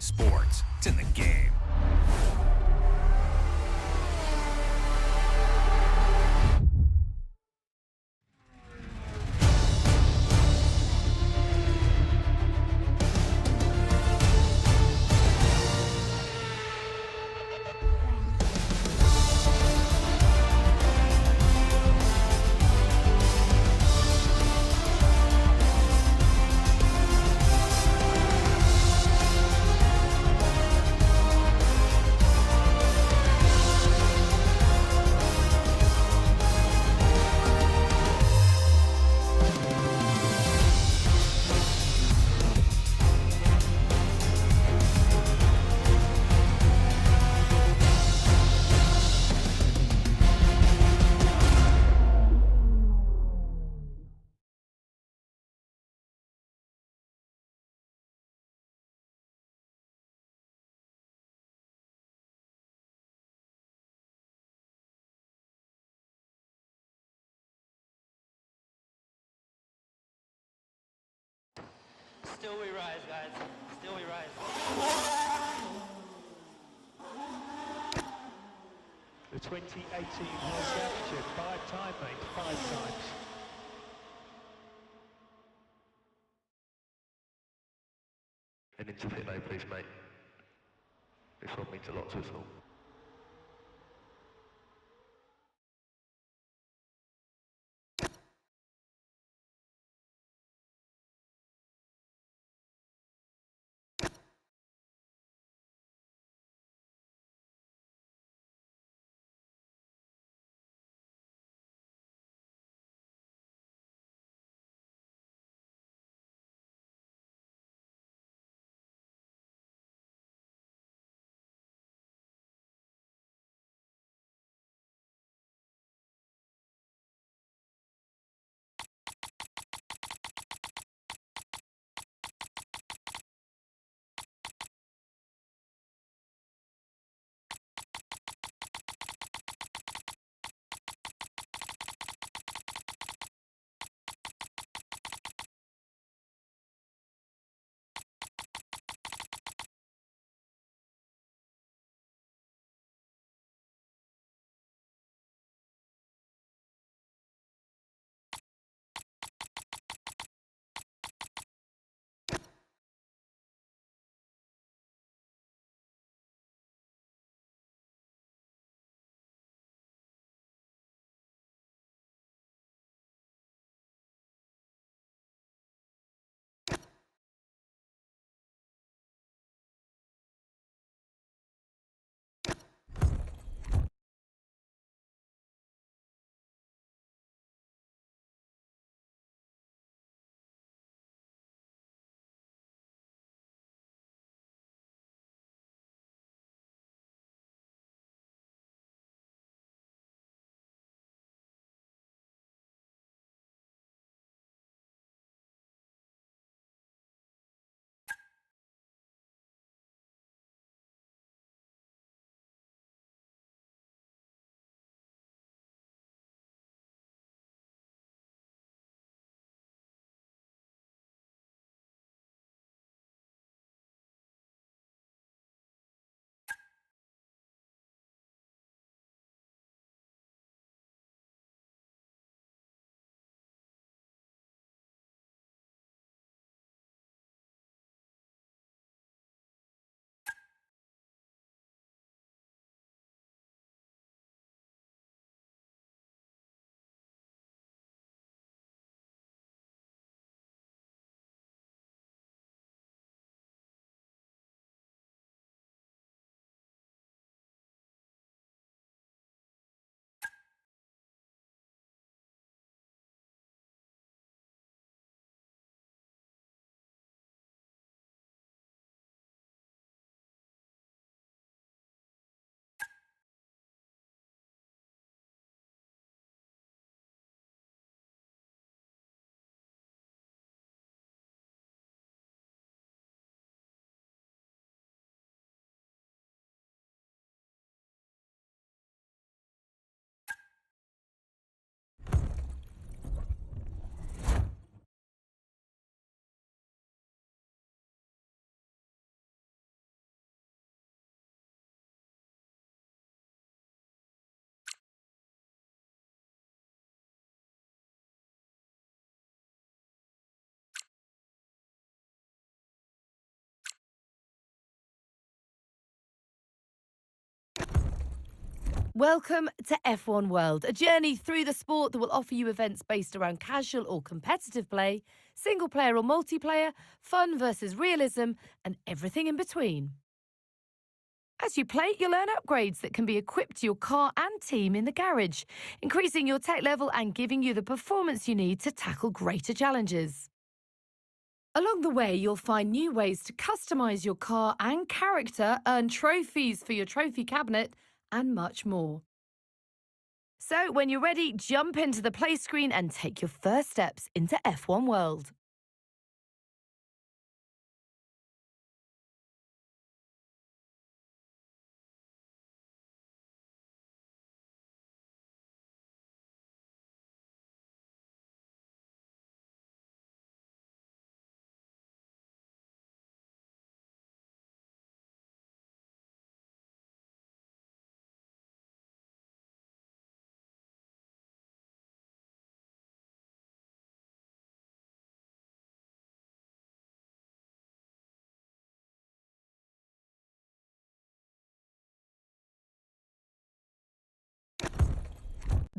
sports. It's in the game. Still we rise, guys. Still we rise. The 2018 World Championship, 5-time, mate, 5 times. And into pit lane, please, mate. This one means a lot to us all. Welcome to F1 World, a journey through the sport that will offer you events based around casual or competitive play, single player or multiplayer, fun versus realism, and everything in between. As you play, you'll earn upgrades that can be equipped to your car and team in the garage, increasing your tech level and giving you the performance you need to tackle greater challenges. Along the way, you'll find new ways to customize your car and character, earn trophies for your trophy cabinet, and much more. So, when you're ready, jump into the play screen and take your first steps into F1 World.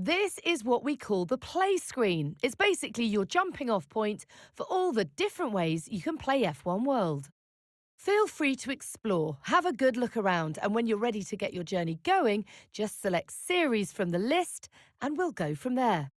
This is what we call the play screen. It's basically your jumping off point for all the different ways you can play F1 World. Feel free to explore, have a good look around, and when you're ready to get your journey going, just select Series from the list and we'll go from there.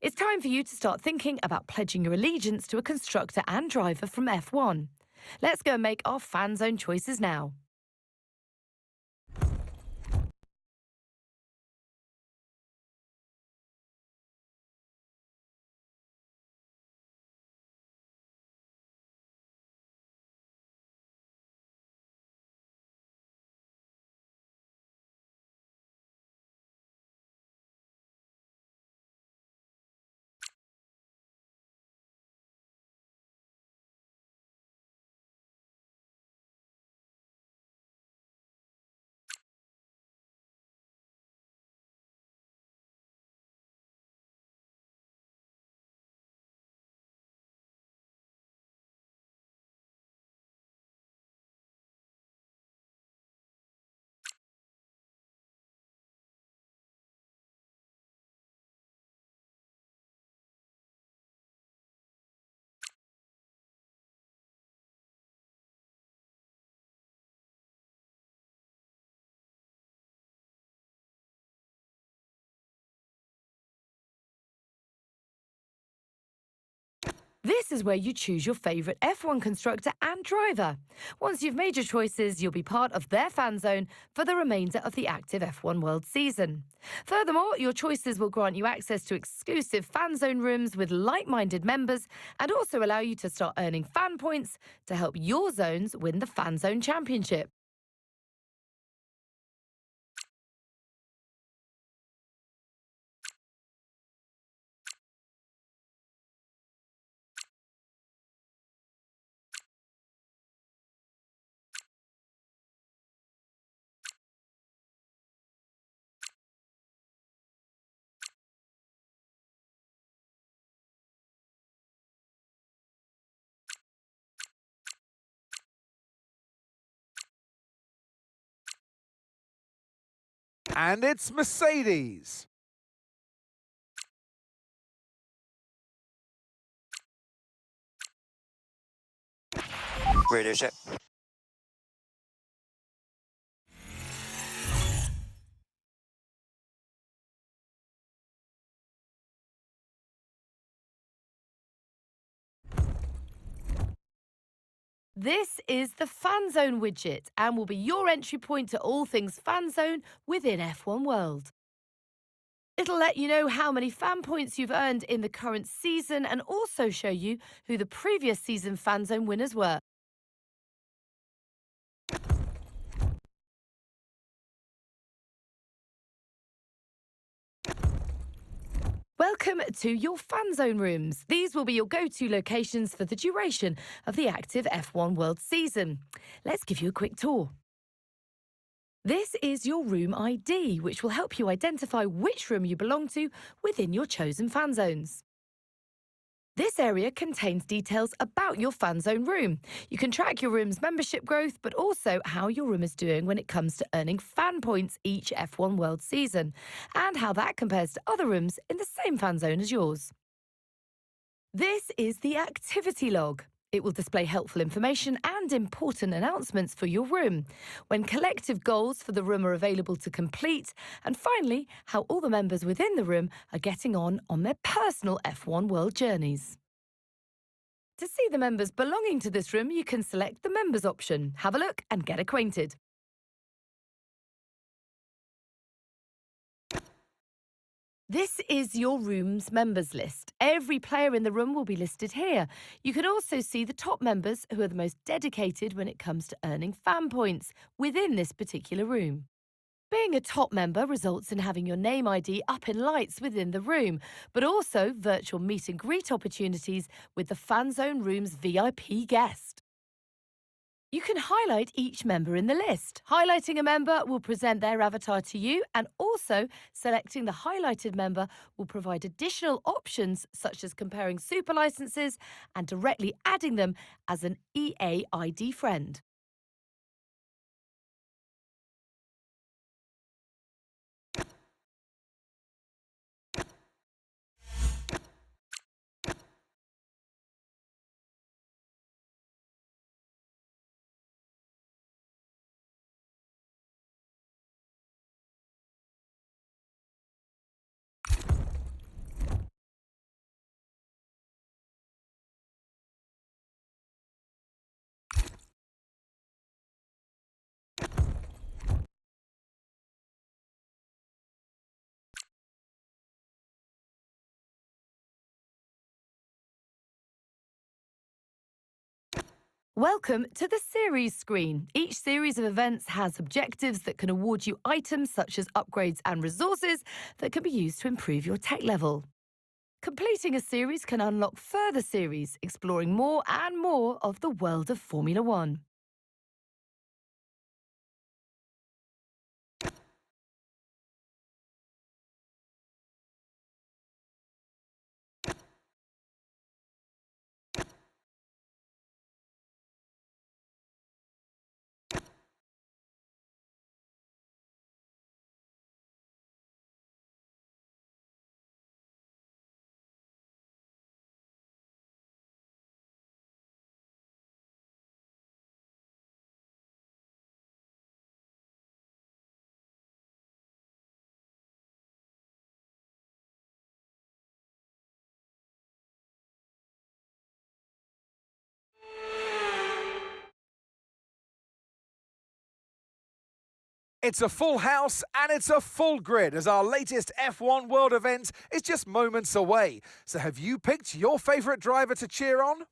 It's time for you to start thinking about pledging your allegiance to a constructor and driver from F1. Let's go and make our fan zone choices now. This is where you choose your favourite F1 constructor and driver. Once you've made your choices, you'll be part of their fan zone for the remainder of the active F1 World season. Furthermore, your choices will grant you access to exclusive fan zone rooms with like-minded members and also allow you to start earning fan points to help your zones win the Fan Zone Championship. And it's Mercedes. Radio check. This is the Fan Zone widget and will be your entry point to all things Fan Zone within F1 World. It'll let you know how many fan points you've earned in the current season and also show you who the previous season Fan Zone winners were. Welcome to your Fan Zone rooms. These will be your go-to locations for the duration of the active F1 World season. Let's give you a quick tour. This is your room ID, which will help you identify which room you belong to within your chosen fan zones. This area contains details about your fan zone room. You can track your room's membership growth, but also how your room is doing when it comes to earning fan points each F1 World season, and how that compares to other rooms in the same fan zone as yours. This is the activity log. It will display helpful information and important announcements for your room, when collective goals for the room are available to complete, and finally, how all the members within the room are getting on their personal F1 World journeys. To see the members belonging to this room, you can select the Members option. Have a look and get acquainted. This is your room's members list. Every player in the room will be listed here. You can also see the top members who are the most dedicated when it comes to earning fan points within this particular room. Being a top member results in having your name ID up in lights within the room, but also virtual meet and greet opportunities with the Fan Zone room's VIP guest. You can highlight each member in the list. Highlighting a member will present their avatar to you, and also selecting the highlighted member will provide additional options such as comparing super licenses and directly adding them as an EA ID friend. Welcome to the series screen. Each series of events has objectives that can award you items such as upgrades and resources that can be used to improve your tech level. Completing a series can unlock further series, exploring more and more of the world of Formula One. It's a full house and it's a full grid as our latest F1 World event is just moments away. So have you picked your favourite driver to cheer on?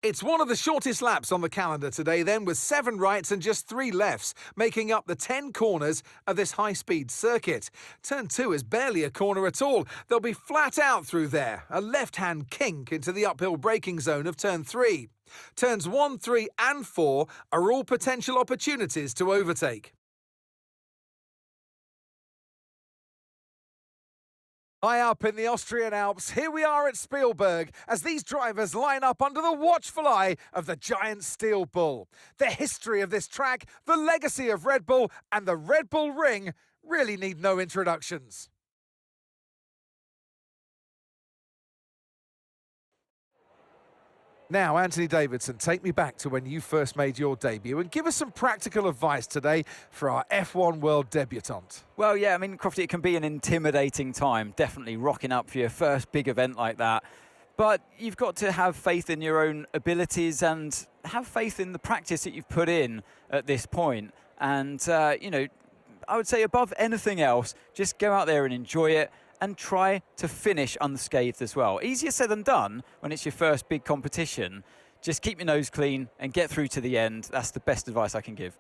It's one of the shortest laps on the calendar today then, with 7 rights and just 3 lefts, making up the 10 corners of this high-speed circuit. Turn 2 is barely a corner at all. They'll be flat out through there, a left-hand kink into the uphill braking zone of Turn 3. Turns 1, 3 and 4 are all potential opportunities to overtake. High up in the Austrian Alps, here we are at Spielberg as these drivers line up under the watchful eye of the giant steel bull. The history of this track, the legacy of Red Bull, and the Red Bull Ring really need no introductions. Now, Anthony Davidson, take me back to when you first made your debut and give us some practical advice today for our F1 World debutante. Well, yeah, I mean, Crofty, it can be an intimidating time, definitely rocking up for your first big event like that. But you've got to have faith in your own abilities and have faith in the practice that you've put in at this point. And, you know, I would say above anything else, just go out there and enjoy it and try to finish unscathed as well. Easier said than done when it's your first big competition. Just keep your nose clean and get through to the end. That's the best advice I can give.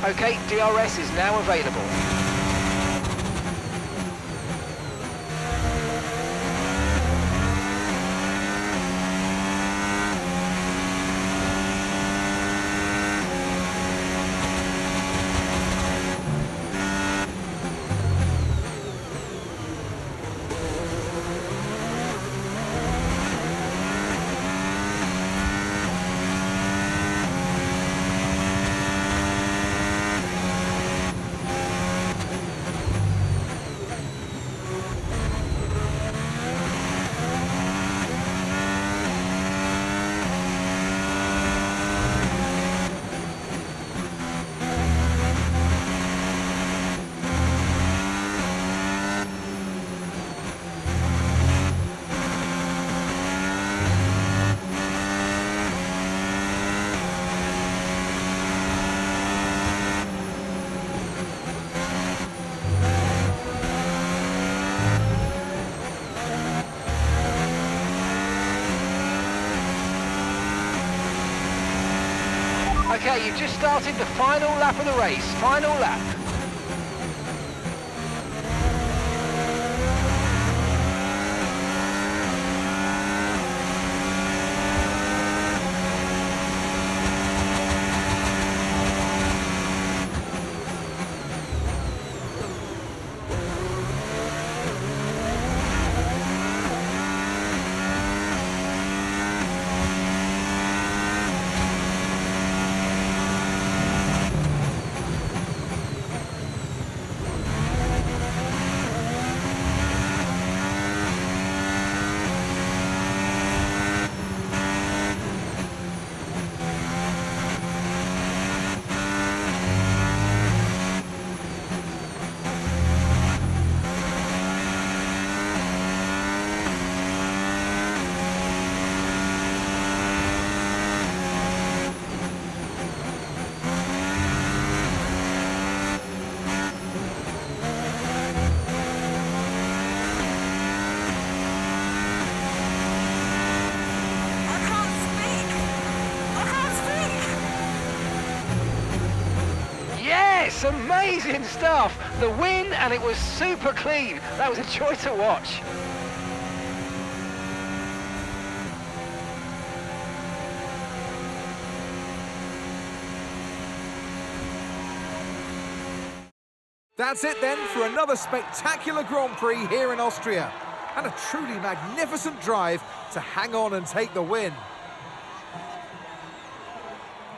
Okay, DRS is now available. Okay, you've just started the final lap of the race. Final lap. It's amazing stuff. The win, and it was super clean. That was a joy to watch. That's it then for another spectacular Grand Prix here in Austria. And a truly magnificent drive to hang on and take the win.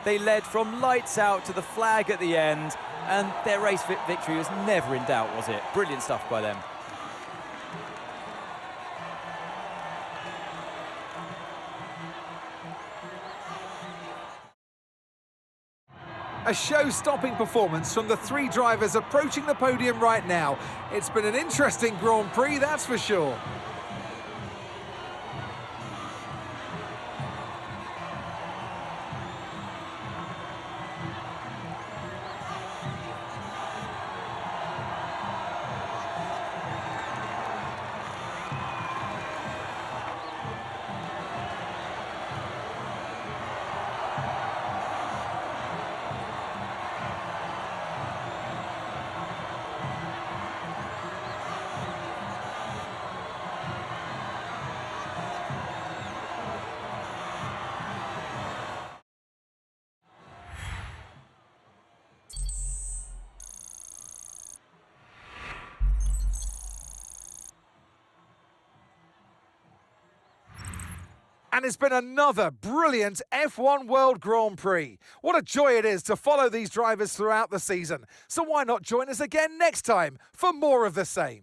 They led from lights out to the flag at the end, and their race victory was never in doubt, was it? Brilliant stuff by them. A show-stopping performance from the three drivers approaching the podium right now. It's been an interesting Grand Prix, that's for sure. And it's been another brilliant F1 World Grand Prix. What a joy it is to follow these drivers throughout the season. So why not join us again next time for more of the same?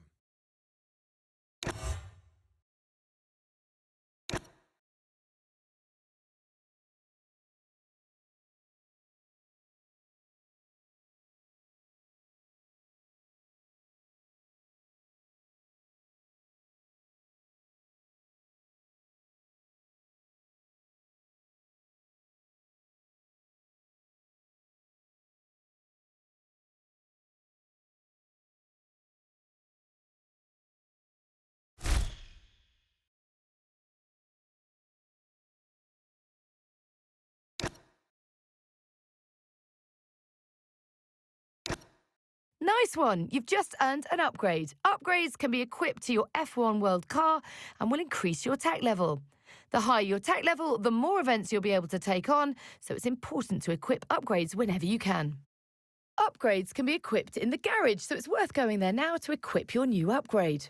Nice one. You've just earned an upgrade. Upgrades can be equipped to your F1 World car and will increase your tech level. The higher your tech level, the more events you'll be able to take on, so it's important to equip upgrades whenever you can. Upgrades can be equipped in the garage, so it's worth going there now to equip your new upgrade.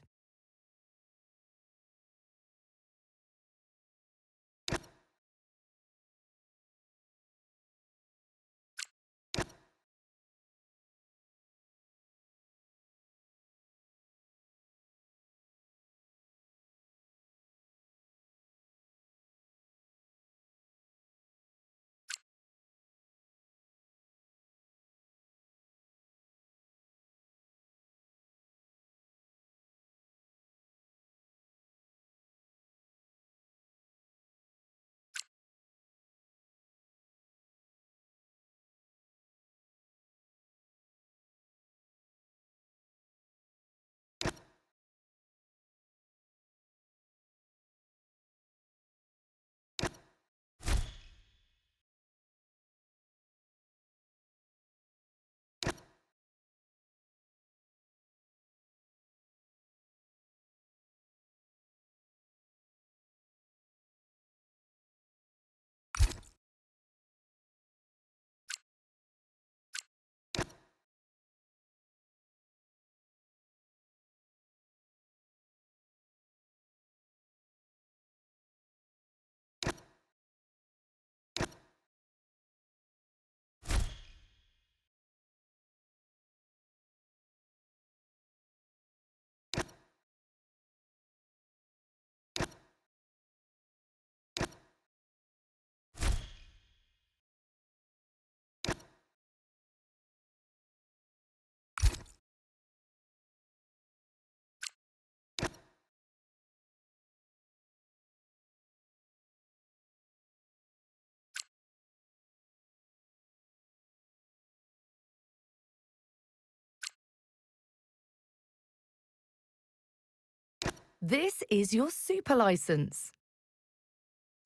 This is your super license.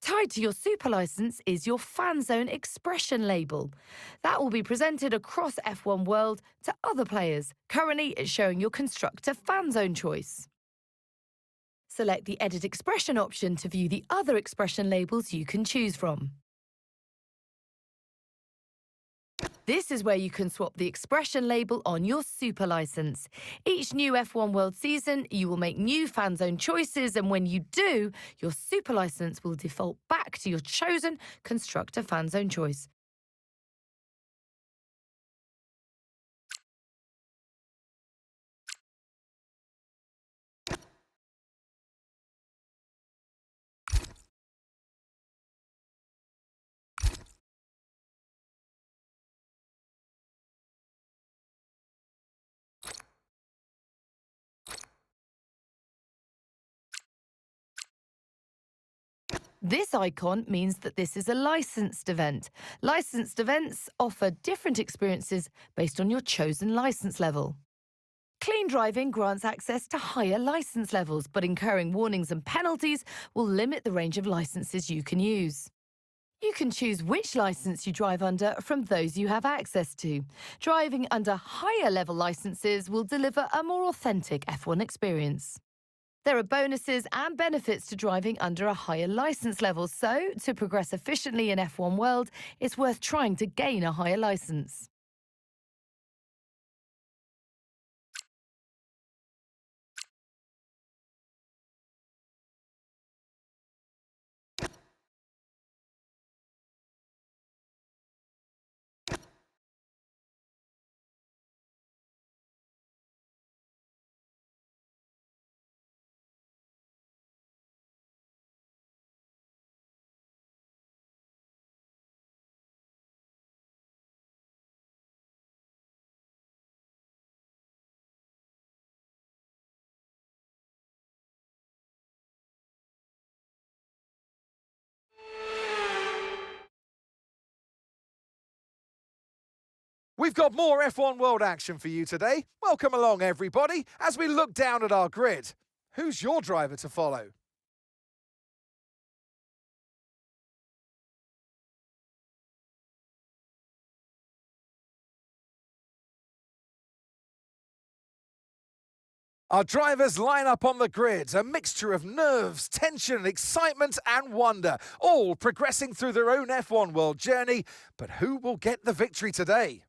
Tied to your super license is your fan zone expression label. That will be presented across F1 World to other players. Currently, it's showing your constructor fan zone choice. Select the Edit Expression option to view the other expression labels you can choose from. This is where you can swap the expression label on your super license. Each new F1 World season, you will make new fan zone choices, and when you do, your super license will default back to your chosen constructor fan zone choice. This icon means that this is a licensed event. Licensed events offer different experiences based on your chosen license level. Clean driving grants access to higher license levels, but incurring warnings and penalties will limit the range of licenses you can use. You can choose which license you drive under from those you have access to. Driving under higher level licenses will deliver a more authentic F1 experience. There are bonuses and benefits to driving under a higher license level, so to progress efficiently in F1 World, it's worth trying to gain a higher license. We've got more F1 World action for you today. Welcome along, everybody, as we look down at our grid. Who's your driver to follow? Our drivers line up on the grid, a mixture of nerves, tension, excitement and wonder, all progressing through their own F1 World journey. But who will get the victory today?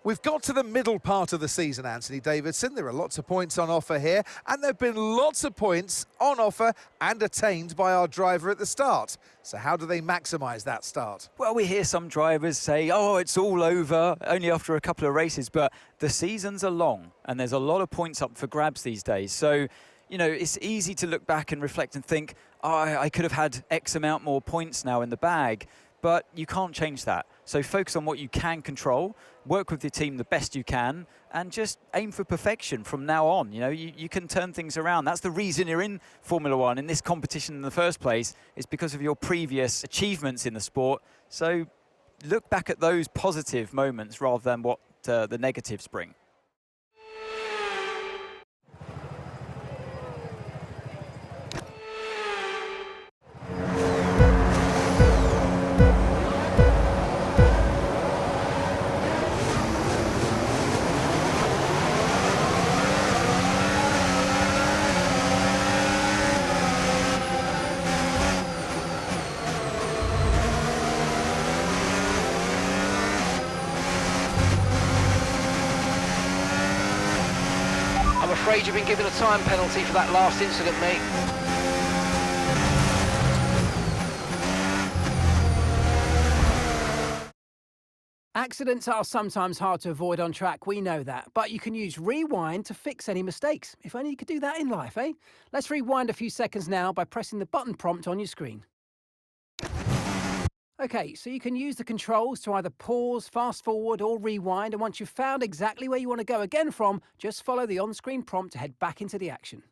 We've got to the middle part of the season, Anthony Davidson. There are lots of points on offer here, and there have been lots of points on offer and attained by our driver at the start. So how do they maximise that start? Well, we hear some drivers say, oh, it's all over, only after a couple of races, but the seasons are long, and there's a lot of points up for grabs these days. So, you know, it's easy to look back and reflect and think, oh, I could have had X amount more points now in the bag. But you can't change that. So focus on what you can control, work with your team the best you can, and just aim for perfection from now on. You know, you can turn things around. That's the reason you're in Formula One, in this competition in the first place, is because of your previous achievements in the sport. So look back at those positive moments rather than what the negatives bring. I'm afraid you've been given a time penalty for that last incident, mate. Accidents are sometimes hard to avoid on track, we know that, but you can use rewind to fix any mistakes. If only you could do that in life, eh? Let's rewind a few seconds now by pressing the button prompt on your screen. Okay, so you can use the controls to either pause, fast forward or rewind, and once you've found exactly where you want to go again from, just follow the on-screen prompt to head back into the action.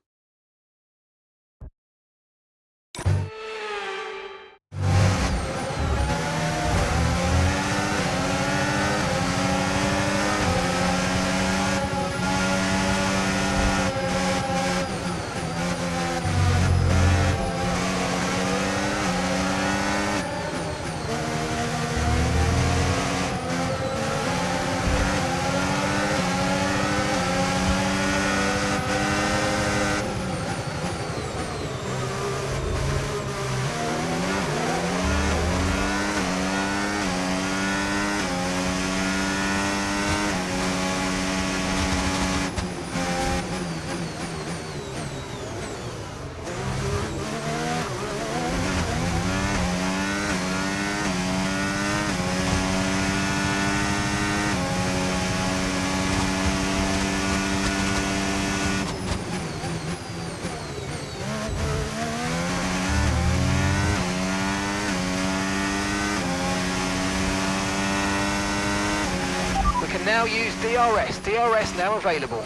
can now use DRS. DRS now available.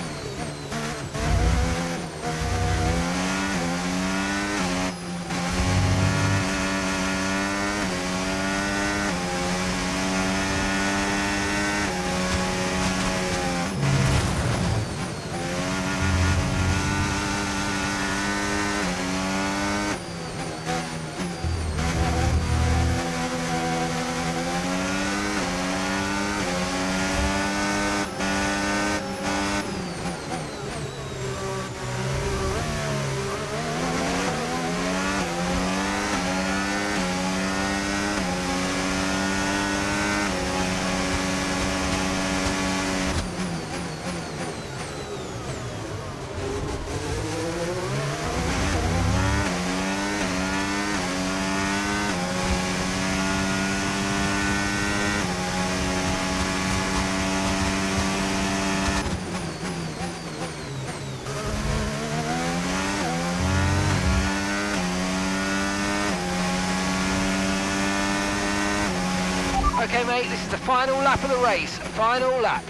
Okay, mate, this is the final lap of the race. Final lap.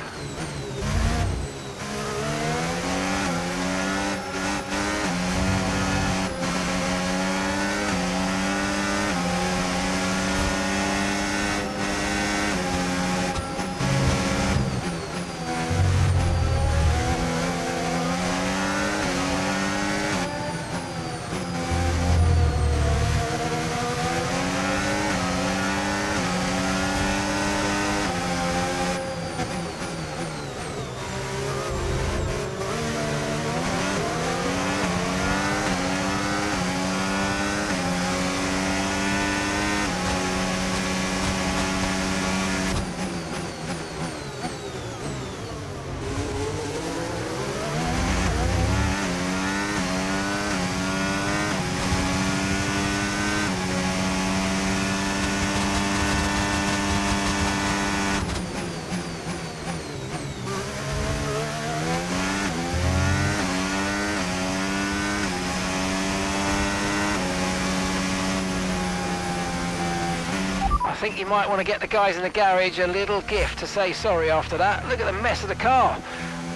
I think you might want to get the guys in the garage a little gift to say sorry after that. Look at the mess of the car.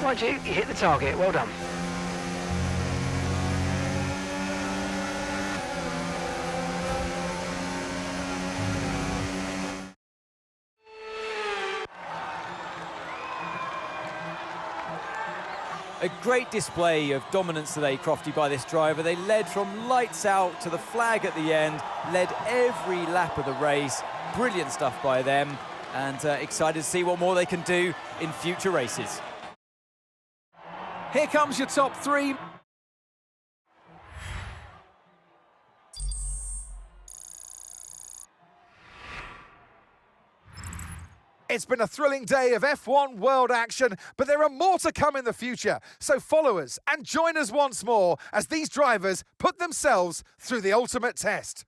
Mind you, you hit the target. Well done. A great display of dominance today, Crofty, by this driver. They led from lights out to the flag at the end, led every lap of the race. Brilliant stuff by them, and excited to see what more they can do in future races. Here comes your top three. It's been a thrilling day of F1 world action, but there are more to come in the future. So follow us and join us once more as these drivers put themselves through the ultimate test.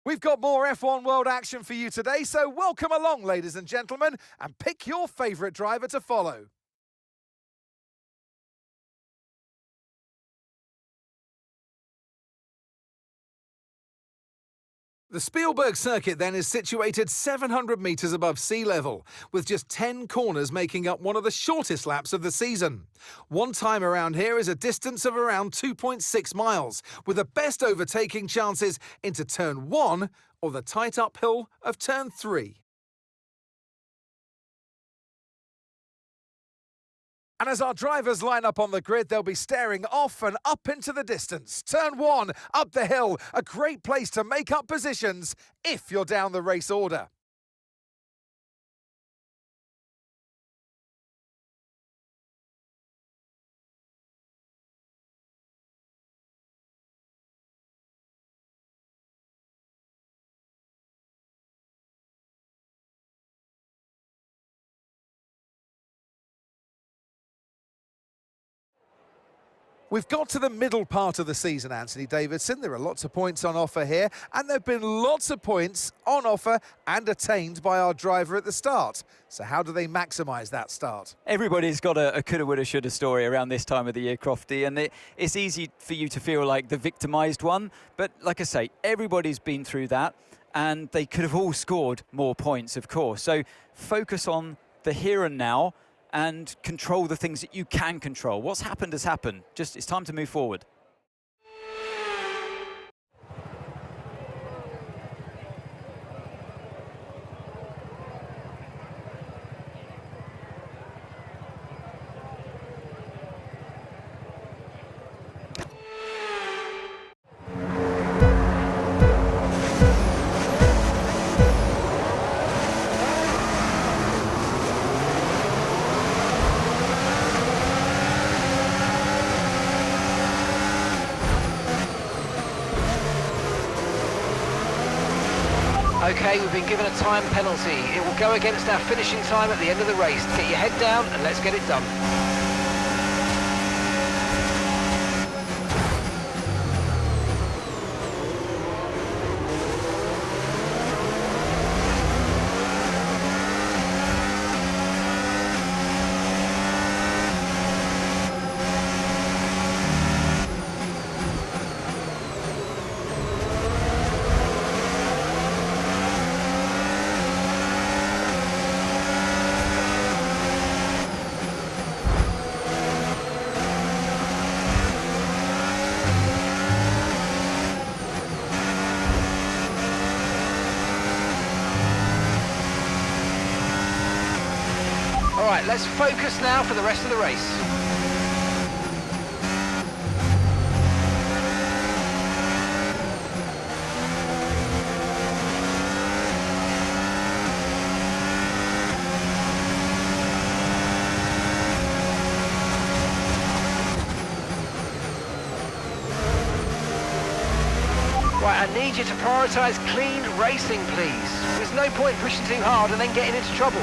We've got more F1 World action for you today, so welcome along, ladies and gentlemen, and pick your favourite driver to follow. The Spielberg circuit then is situated 700 metres above sea level, with just 10 corners making up one of the shortest laps of the season. One time around here is a distance of around 2.6 miles, with the best overtaking chances into turn 1 or the tight uphill of turn 3. And as our drivers line up on the grid, they'll be staring off and up into the distance. Turn 1, up the hill, a great place to make up positions if you're down the race order. We've got to the middle part of the season, Anthony Davidson. There are lots of points on offer here, and there have been lots of points on offer and attained by our driver at the start. So how do they maximise that start? Everybody's got a coulda, woulda, shoulda story around this time of the year, Crofty, and it's easy for you to feel like the victimised one. But like I say, everybody's been through that, and they could have all scored more points, of course. So focus on the here and now, and control the things that you can control. What's happened has happened. Just it's time to move forward. Okay, we've been given a time penalty. It will go against our finishing time at the end of the race. Get your head down and let's get it done. Alright, let's focus now for the rest of the race. Right, I need you to prioritise clean racing, please. There's no point pushing too hard and then getting into trouble.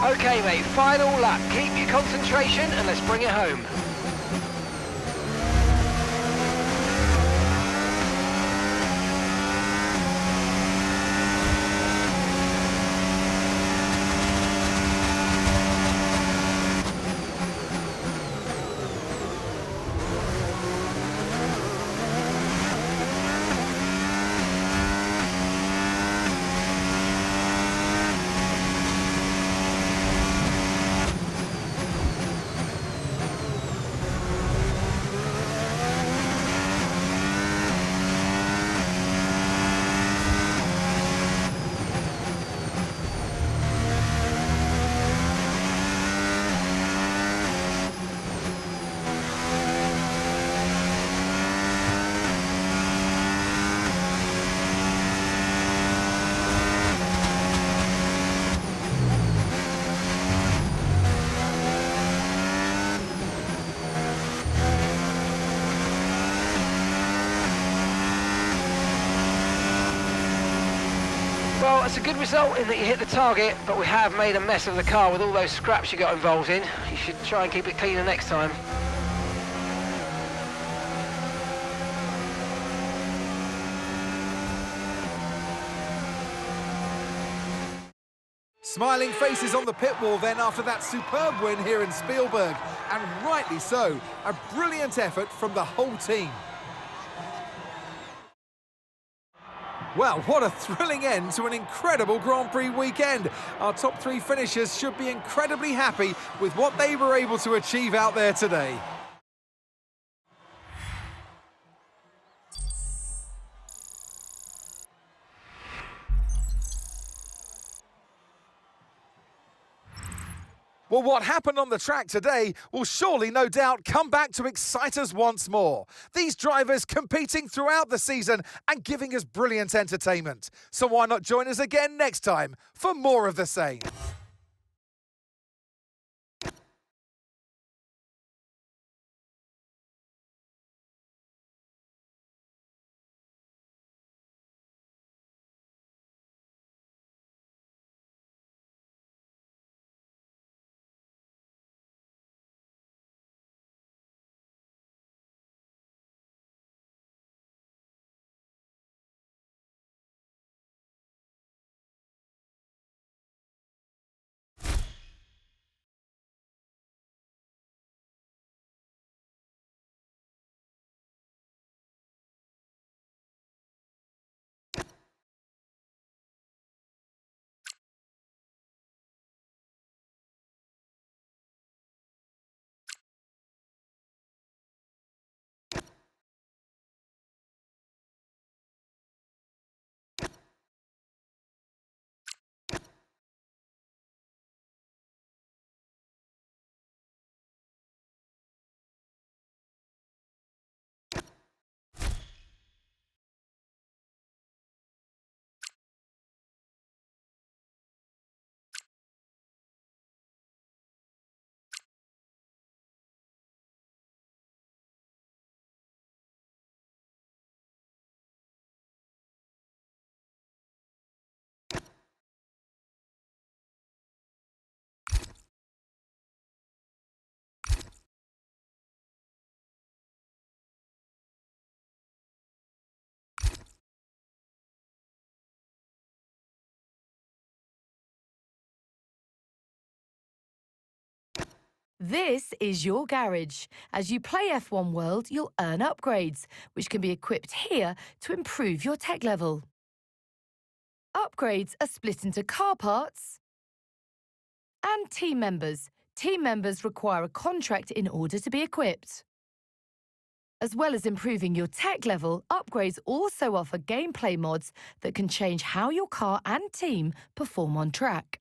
Okay, mate, final lap. Keep your concentration and let's bring it home. Well, it's a good result in that you hit the target, but we have made a mess of the car with all those scraps you got involved in. You should try and keep it cleaner next time. Smiling faces on the pit wall then after that superb win here in Spielberg, and rightly so. A brilliant effort from the whole team. Well, what a thrilling end to an incredible Grand Prix weekend. Our top three finishers should be incredibly happy with what they were able to achieve out there today. Well, what happened on the track today will surely, no doubt, come back to excite us once more. These drivers competing throughout the season and giving us brilliant entertainment. So why not join us again next time for more of the same? This is your garage. As you play F1 World, you'll earn upgrades, which can be equipped here to improve your tech level. Upgrades are split into car parts and team members. Team members require a contract in order to be equipped. As well as improving your tech level, upgrades also offer gameplay mods that can change how your car and team perform on track.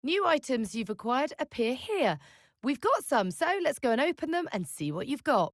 New items you've acquired appear here. We've got some, so let's go and open them and see what you've got.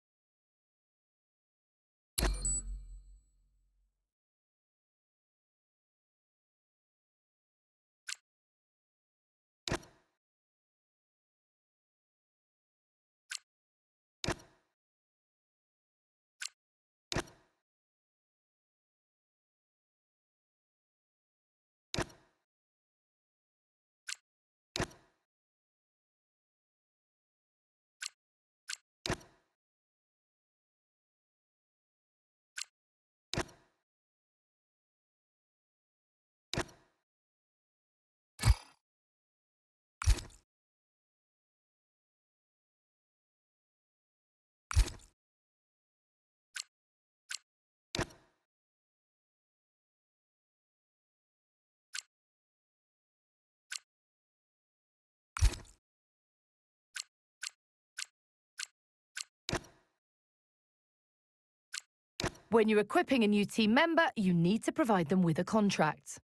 When you're equipping a new team member, you need to provide them with a contract.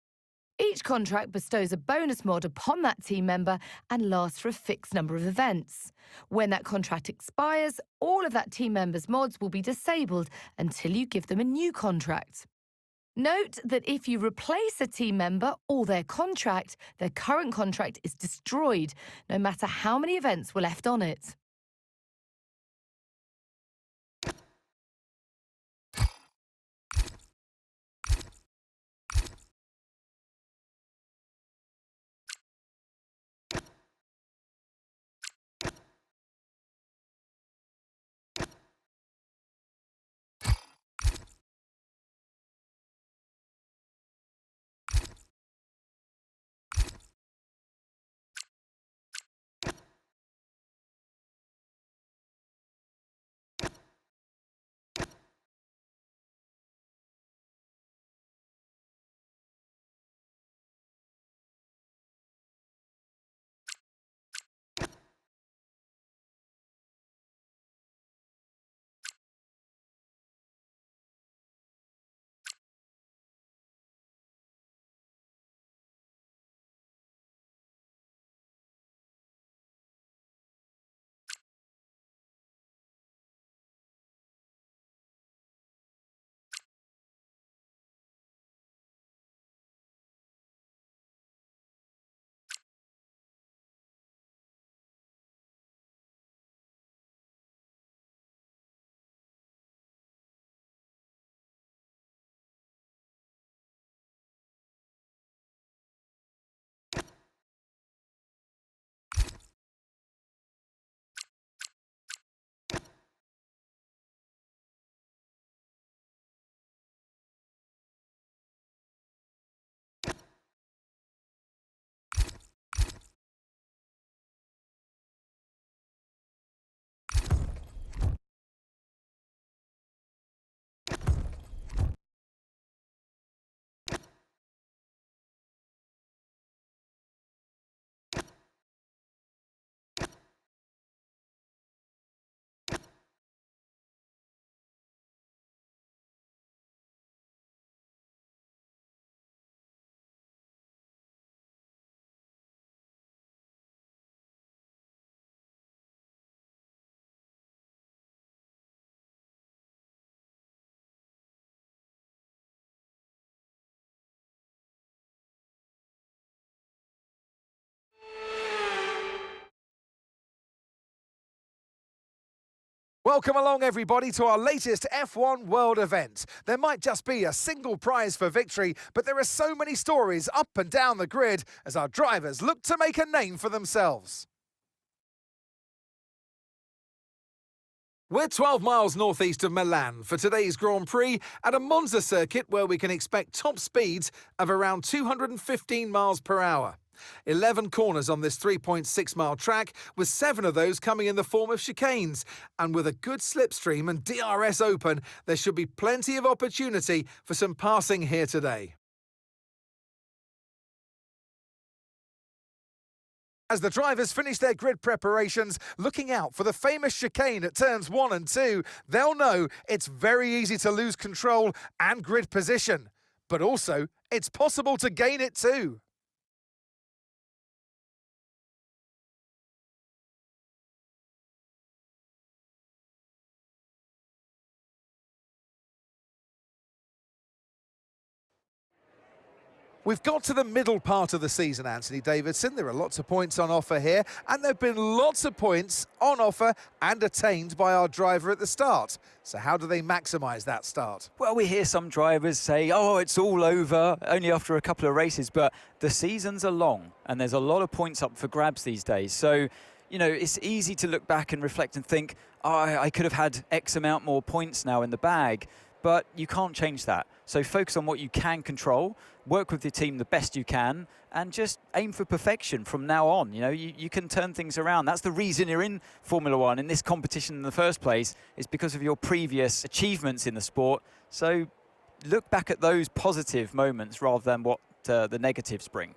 Each contract bestows a bonus mod upon that team member and lasts for a fixed number of events. When that contract expires, all of that team member's mods will be disabled until you give them a new contract. Note that if you replace a team member or their contract, their current contract is destroyed, no matter how many events were left on it. Welcome along, everybody, to our latest F1 World event. There might just be a single prize for victory, but there are so many stories up and down the grid as our drivers look to make a name for themselves. We're 12 miles northeast of Milan for today's Grand Prix at a Monza circuit where we can expect top speeds of around 215 miles per hour. 11 corners on this 3.6-mile track, with 7 of those coming in the form of chicanes. And with a good slipstream and DRS open, there should be plenty of opportunity for some passing here today. As the drivers finish their grid preparations, looking out for the famous chicane at turns 1 and 2, they'll know it's very easy to lose control and grid position. But also, it's possible to gain it too. We've got to the middle part of the season, Anthony Davidson. There are lots of points on offer here, and there have been lots of points on offer and attained by our driver at the start. So how do they maximise that start? Well, we hear some drivers say, oh, it's all over, only after a couple of races, but the seasons are long, and there's a lot of points up for grabs these days. So, you know, it's easy to look back and reflect and think, oh, I could have had X amount more points now in the bag, but you can't change that. So focus on what you can control, work with your team the best you can, and just aim for perfection from now on. You know, you can turn things around. That's the reason you're in Formula One, in this competition in the first place, is because of your previous achievements in the sport. So look back at those positive moments rather than what the negatives bring.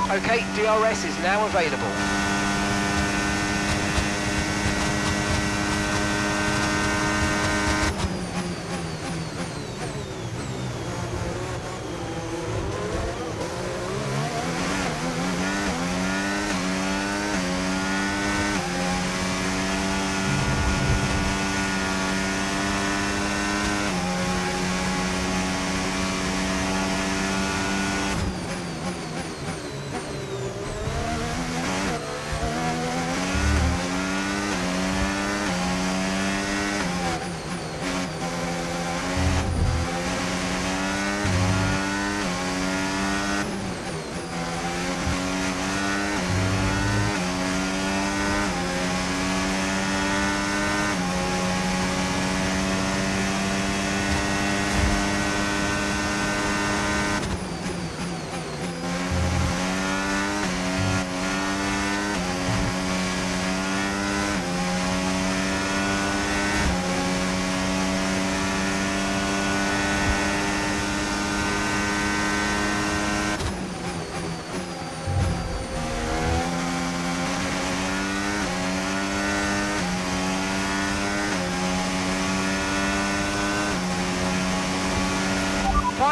Okay, DRS is now available.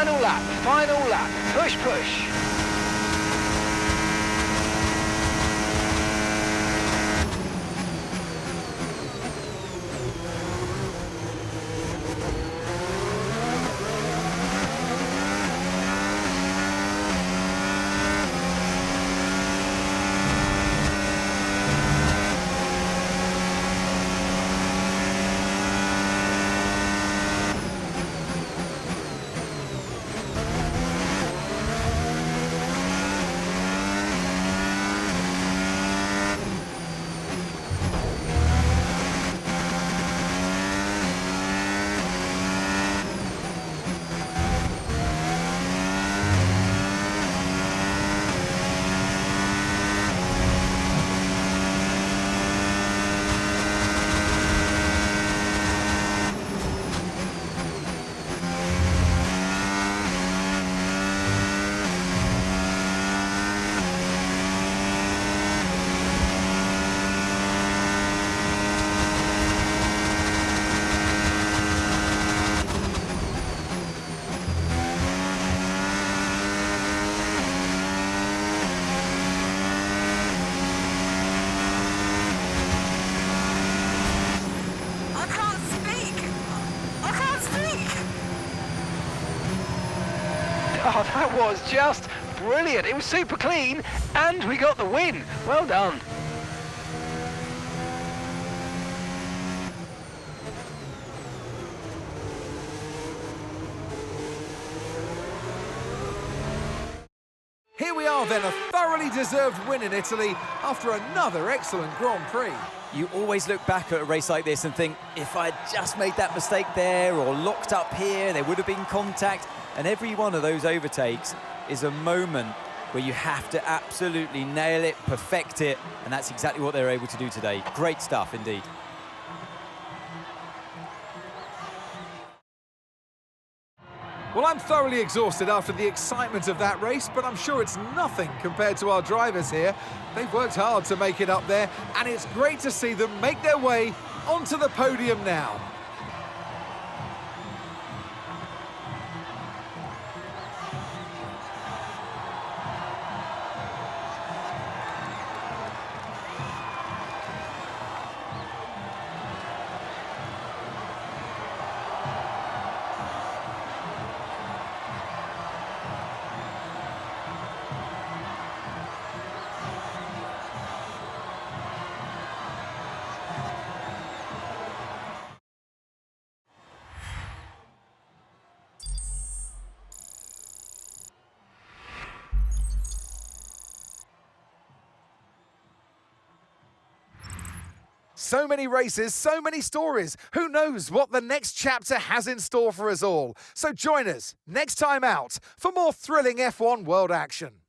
Final lap, final lap. Push, push. Oh, that was just brilliant. It was super clean, and we got the win. Well done. Here we are then, a thoroughly deserved win in Italy after another excellent Grand Prix. You always look back at a race like this and think, if I'd just made that mistake there or locked up here, there would have been contact. And every one of those overtakes is a moment where you have to absolutely nail it, perfect it, and that's exactly what they were able to do today. Great stuff indeed. Well, I'm thoroughly exhausted after the excitement of that race, but I'm sure it's nothing compared to our drivers here. They've worked hard to make it up there, and it's great to see them make their way onto the podium now. So many races, so many stories. Who knows what the next chapter has in store for us all? So join us next time out for more thrilling F1 World action.